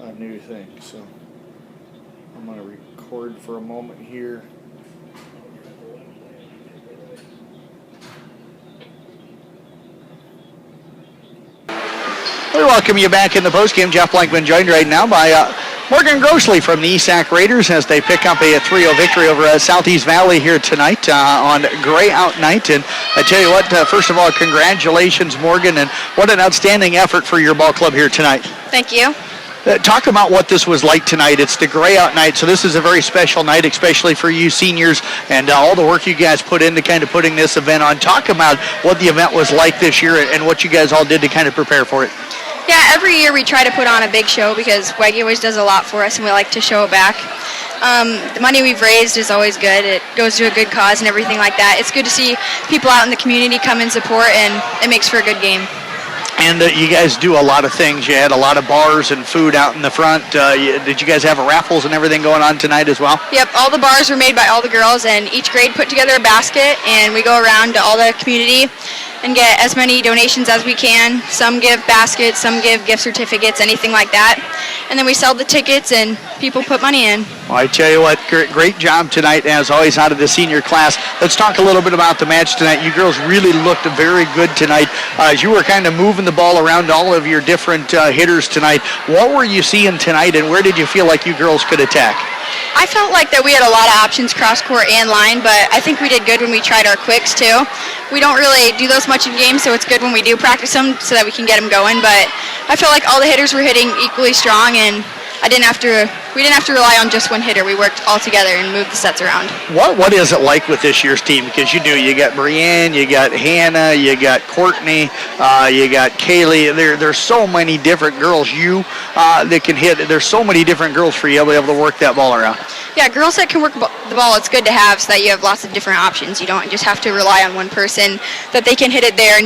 a new thing. So I'm going to record for a moment here. We welcome you back in the postgame. Jeff Blankman joined right now by Morgan Grosely from the ESAC Raiders as they pick up a 3-0 victory over Southeast Valley here tonight on Gray Out Night. And I tell you what, first of all, congratulations, Morgan, and what an outstanding effort for your ball club here tonight. Thank you. Talk about what this was like tonight. It's the Gray Out Night, so this is a very special night, especially for you seniors and all the work you guys put into kind of putting this event on. Talk about what the event was like this year and what you guys all did to kind of prepare for it. Yeah, every year we try to put on a big show because Waggie always does a lot for us and we like to show it back. The money we've raised is always good. It goes to a good cause and everything like that. It's good to see people out in the community come and support, and it makes for a good game. And you guys do a lot of things. You had a lot of bars and food out in the front. Did you guys have raffles and everything going on tonight as well? Yep, all the bars were made by all the girls, and each grade put together a basket, and we go around to all the community and get as many donations as we can. Some give baskets, some give gift certificates, anything like that. And then we sell the tickets and people put money in. Well, I tell you what, great job tonight, as always, out of the senior class. Let's talk a little bit about the match tonight. You girls really looked very good tonight. As you were kind of moving the ball around all of your different hitters tonight, what were you seeing tonight, and where did you feel like you girls could attack? I felt like that we had a lot of options cross court and line, but I think we did good when we tried our quicks too. We don't really do those much in games, so it's good when we do practice them so that we can get them going. But I felt like all the hitters were hitting equally strong, and we didn't have to rely on just one hitter. We worked all together and moved the sets around. What is it like with this year's team? Because you got Breanne, you got Hannah, you got Courtney, you got Kaylee. There's so many different girls that can hit. There's so many different girls for you to be able to work that ball around. Yeah, girls that can work the ball, it's good to have so that you have lots of different options. You don't just have to rely on one person, that they can hit it there. And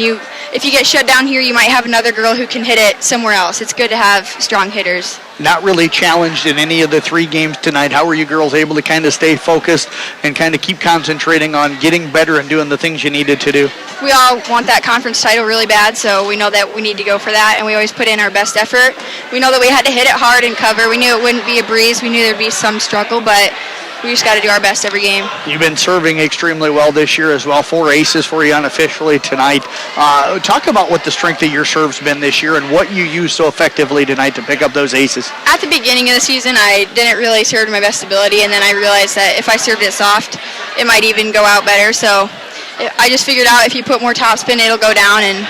if you get shut down here, you might have another girl who can hit it somewhere else. It's good to have strong hitters. Not really challenged in any of the 3 games tonight. How were you girls able to kind of stay focused and kind of keep concentrating on getting better and doing the things you needed to do? We all want that conference title really bad, so we know that we need to go for that, and we always put in our best effort. We know that we had to hit it hard and cover. We knew it wouldn't be a breeze. We knew there'd be some struggle, but we just got to do our best every game. You've been serving extremely well this year as well. 4 aces for you unofficially tonight. Talk about what the strength of your serve's been this year and what you used so effectively tonight to pick up those aces. At the beginning of the season, I didn't really serve to my best ability, and then I realized that if I served it soft, it might even go out better. So I just figured out if you put more topspin, it'll go down, and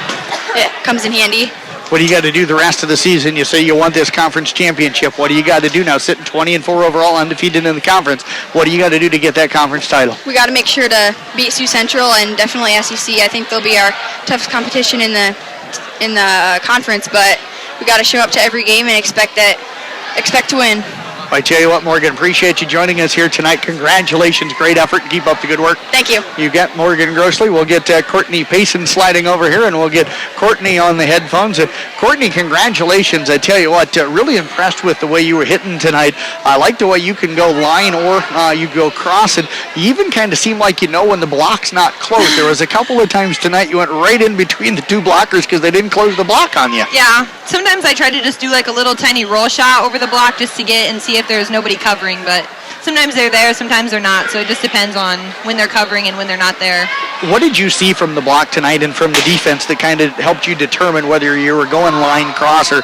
it comes in handy. What do you got to do the rest of the season? You say you want this conference championship. What do you got to do now? Sitting 20-4 overall, undefeated in the conference. What do you got to do to get that conference title? We got to make sure to beat Sioux Central and definitely SEC. I think they'll be our toughest competition in the conference, but we got to show up to every game and expect to win. I tell you what, Morgan, appreciate you joining us here tonight. Congratulations, great effort. Keep up the good work. Thank you. You got Morgan Grosely. We'll get Courtney Paysen sliding over here, and we'll get Courtney on the headphones. Courtney, congratulations. I tell you what, really impressed with the way you were hitting tonight. I like the way you can go line or you go cross, and you even kind of seem like you know when the block's not closed. There was a couple of times tonight you went right in between the 2 blockers because they didn't close the block on you. Yeah, sometimes I try to just do like a little tiny roll shot over the block just to get and see if there's nobody covering, but sometimes they're there, sometimes they're not, so it just depends on when they're covering and when they're not there. What did you see from the block tonight and from the defense that kind of helped you determine whether you were going line cross or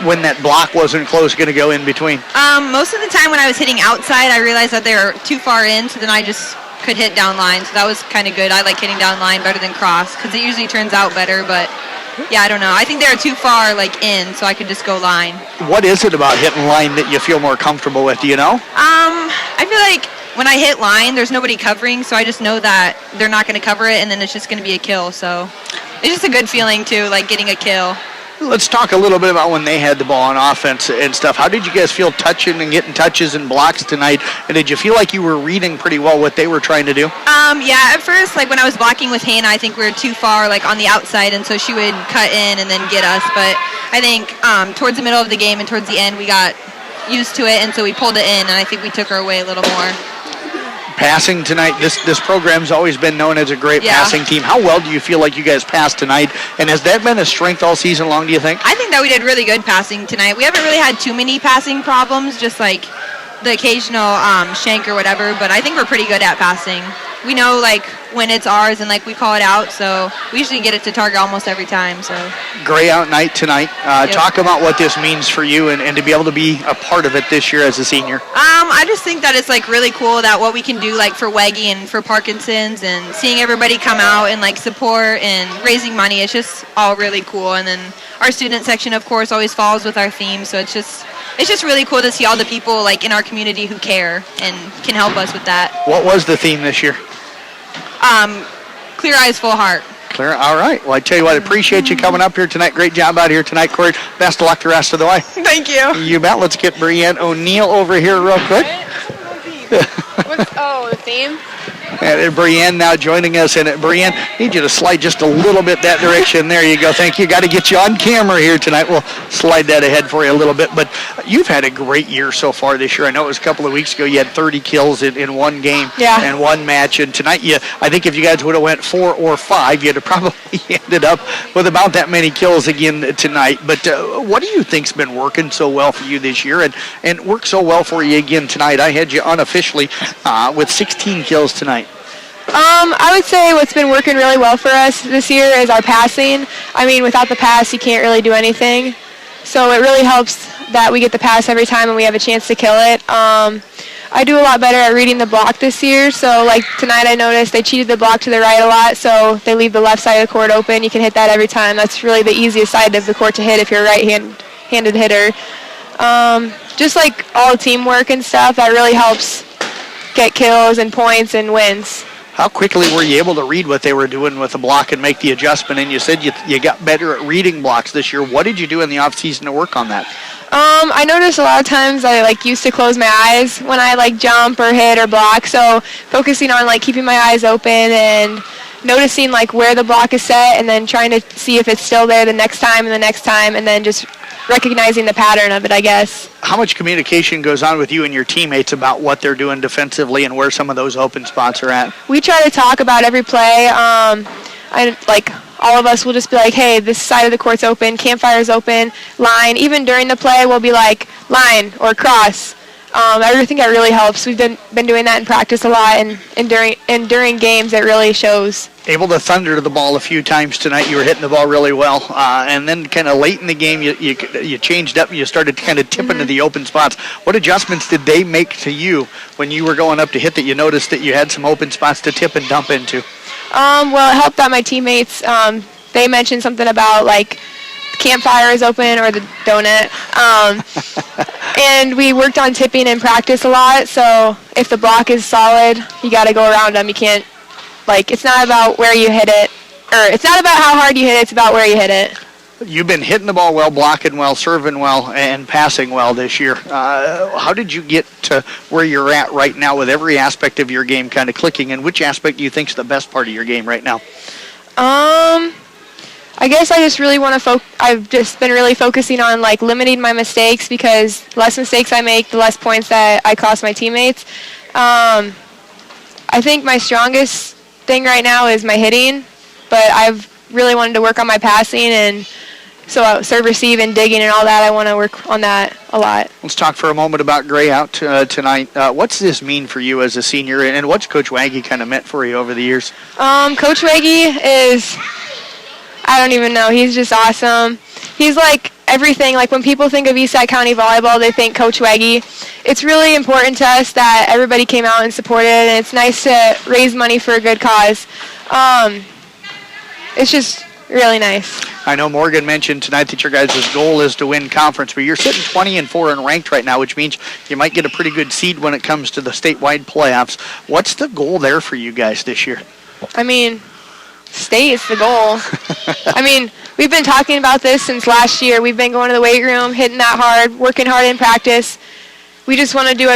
when that block wasn't close going to go in between? Most of the time when I was hitting outside, I realized that they were too far in, so then I just could hit down line, so that was kind of good. I like hitting down line better than cross because it usually turns out better, but yeah, I don't know. I think they were too far in, so I could just go line. What is it about hitting line that you feel more comfortable with? Do you know? I feel like when I hit line, there's nobody covering, so I just know that they're not going to cover it, and then it's just going to be a kill. So it's just a good feeling too, like getting a kill. Let's talk a little bit about when they had the ball on offense and stuff. How did you guys feel touching and getting touches and blocks tonight? And did you feel like you were reading pretty well what they were trying to do? Yeah, at first, when I was blocking with Hannah, I think we were too far, on the outside, and so she would cut in and then get us. But I think towards the middle of the game and towards the end, we got used to it, and so we pulled it in, and I think we took her away a little more. Passing tonight, this program's always been known as a great passing team. How well do you feel like you guys passed tonight? And has that been a strength all season long, do you think? I think that we did really good passing tonight. We haven't really had too many passing problems, just like the occasional shank or whatever, but I think we're pretty good at passing. We know like when it's ours and like we call it out, so we usually get it to target almost every time. So Gray out night tonight. Talk about what this means for you and to be able to be a part of it this year as a senior. I just think that it's like really cool that what we can do like for Waggie and for Parkinson's and seeing everybody come out and like support and raising money. It's just all really cool. And then our student section, of course, always follows with our theme. So it's just really cool to see all the people like in our community who care and can help us with that. What was the theme this year? Clear eyes, full heart. Clear. All right. Well, I tell you what, I appreciate you coming up here tonight. Great job out here tonight, Corey. Best of luck the rest of the way. Thank you. You bet. Let's get Breanne O'Neill over here real quick. The theme? And Breanne now joining us. And Breanne, need you to slide just a little bit that direction. There you go. Thank you. Got to get you on camera here tonight. We'll slide that ahead for you a little bit. But you've had a great year so far this year. I know it was a couple of weeks ago you had 30 kills in one game and one match. And tonight, I think if you guys would have went 4 or 5, you'd have probably ended up with about that many kills again tonight. But what do you think's been working so well for you this year and worked so well for you again tonight? I had you unofficially with 16 kills tonight. I would say what's been working really well for us this year is our passing. I mean, without the pass, you can't really do anything. So it really helps that we get the pass every time and we have a chance to kill it. I do a lot better at reading the block this year. So, like, tonight I noticed they cheated the block to the right a lot, so they leave the left side of the court open. You can hit that every time. That's really the easiest side of the court to hit if you're a right-handed hitter. Just, like, all teamwork and stuff, that really helps get kills and points and wins. How quickly were you able to read what they were doing with the block and make the adjustment? And you said you got better at reading blocks this year. What did you do in the off season to work on that? I noticed a lot of times I used to close my eyes when I jump or hit or block. So focusing on keeping my eyes open and noticing where the block is set and then trying to see if it's still there the next time and then just recognizing the pattern of it, I guess. How much communication goes on with you and your teammates about what they're doing defensively and where some of those open spots are at? We try to talk about every play. All of us will just be like, hey, this side of the court's open, campfire's open, line. Even during the play, we'll be like, line or cross. I think that really helps. We've been doing that in practice a lot, and during games, it really shows. Able to thunder the ball a few times tonight. You were hitting the ball really well, and then kind of late in the game, you changed up and you started kind of tipping to the open spots. What adjustments did they make to you when you were going up to hit that you noticed that you had some open spots to tip and dump into? Well, it helped that my teammates, they mentioned something about campfire is open or the donut. And we worked on tipping in practice a lot, so if the block is solid, you got to go around them. You can't, it's not about where you hit it, or it's not about how hard you hit it, it's about where you hit it. You've been hitting the ball well, blocking well, serving well, and passing well this year. How did you get to where you're at right now with every aspect of your game kind of clicking, and which aspect do you think is the best part of your game right now? I guess I just really want to I've just been really focusing on limiting my mistakes, because the less mistakes I make, the less points that I cost my teammates. I think my strongest thing right now is my hitting, but I've really wanted to work on my passing, and so serve, receive, and digging and all that. I want to work on that a lot. Let's talk for a moment about Gray out tonight. What's this mean for you as a senior, and what's Coach Waggie kind of meant for you over the years? Coach Waggie is, I don't even know. He's just awesome. He's everything. When people think of Eastside County volleyball, they think Coach Waggie. It's really important to us that everybody came out and supported, and it's nice to raise money for a good cause. It's just really nice. I know Morgan mentioned tonight that your guys' goal is to win conference, but you're sitting 20-4 and ranked right now, which means you might get a pretty good seed when it comes to the statewide playoffs. What's the goal there for you guys this year? I mean, state is the goal. I mean, we've been talking about this since last year. We've been going to the weight room, hitting that hard, working hard in practice. We just want to do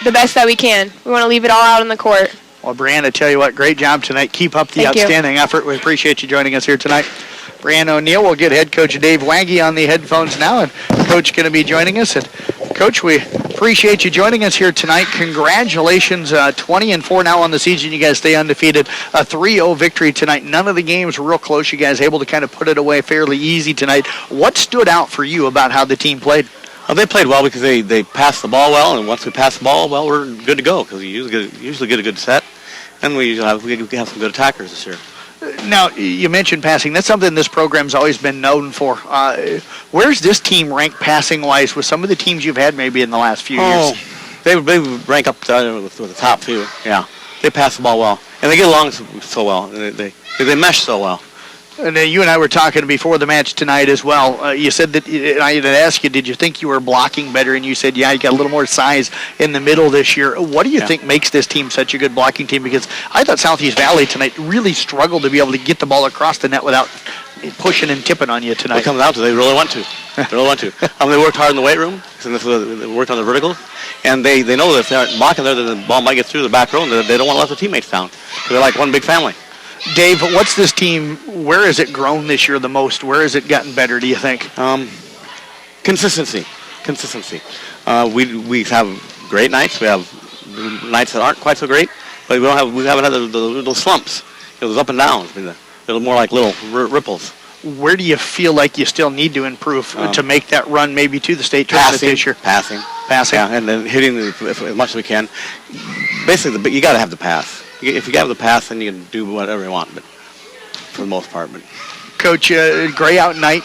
the best that we can. We want to leave it all out on the court. Well, Breanne, I tell you what, great job tonight. Keep up the outstanding effort. We appreciate you joining us here tonight. Breanne O'Neill. We'll get head coach Dave Waggie on the headphones now, and Coach going to be joining us. And Coach, we appreciate you joining us here tonight. Congratulations, 20-4 now on the season. You guys stay undefeated. A 3-0 victory tonight. None of the games were real close. You guys able to kind of put it away fairly easy tonight. What stood out for you about how the team played? They played well because they passed the ball well, and once we pass the ball well, we're good to go because we usually get a good set, and we have some good attackers this year. Now, you mentioned passing. That's something this program's always been known for. Where's this team rank passing-wise with some of the teams you've had maybe in the last few years? They rank up with the top few. Yeah, they pass the ball well, and they get along so well. They mesh so well. And you and I were talking before the match tonight as well. You said that, I had asked you, did you think you were blocking better? And you said, yeah, you got a little more size in the middle this year. What do you think makes this team such a good blocking team? Because I thought Southeast Valley tonight really struggled to be able to get the ball across the net without pushing and tipping on you tonight. It comes out to they really want to. They really want to. They worked hard in the weight room. They worked on the verticals. And they know that if they aren't blocking there, that the ball might get through the back row, and they don't want to let their teammates down. They're like one big family. Dave, what's this team, where has it grown this year the most? Where has it gotten better, do you think? Consistency. We have great nights. We have nights that aren't quite so great, but we haven't had the little slumps. Those up and downs. They're more like little ripples. Where do you feel like you still need to improve to make that run maybe to the state tournament this year? Passing. Yeah, and then hitting as much as we can. Basically, you got to have the pass. If you have the pass, then you can do whatever you want, but for the most part. But Coach, Gray Out Night,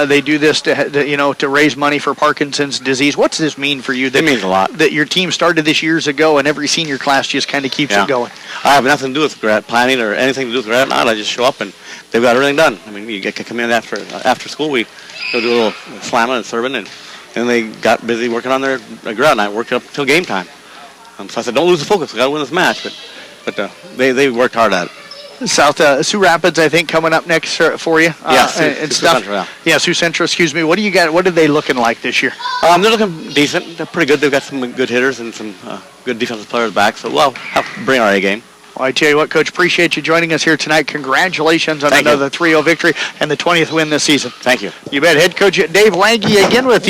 they do this to raise money for Parkinson's disease. What's this mean for you? It means a lot. That your team started this years ago, and every senior class just kind of keeps it going. I have nothing to do with grad planning or anything to do with Gray Out Night. I just show up, and they've got everything done. I mean, you get to come in after school. We go do a little slamming and serving, and they got busy working on their Gray Out Night, working up until game time. So I said, don't lose the focus. We got to win this match, but they worked hard at it. Sioux Rapids, I think, coming up next for you. Sioux Central, Sioux Central, excuse me. What do you got? What are they looking like this year? They're looking decent. They're pretty good. They've got some good hitters and some good defensive players back. So we'll have to bring our A game. Well, I tell you what, Coach, appreciate you joining us here tonight. Congratulations on another 3-0 victory and the 20th win this season. Thank you. You bet. Head coach Dave Waggie again with you.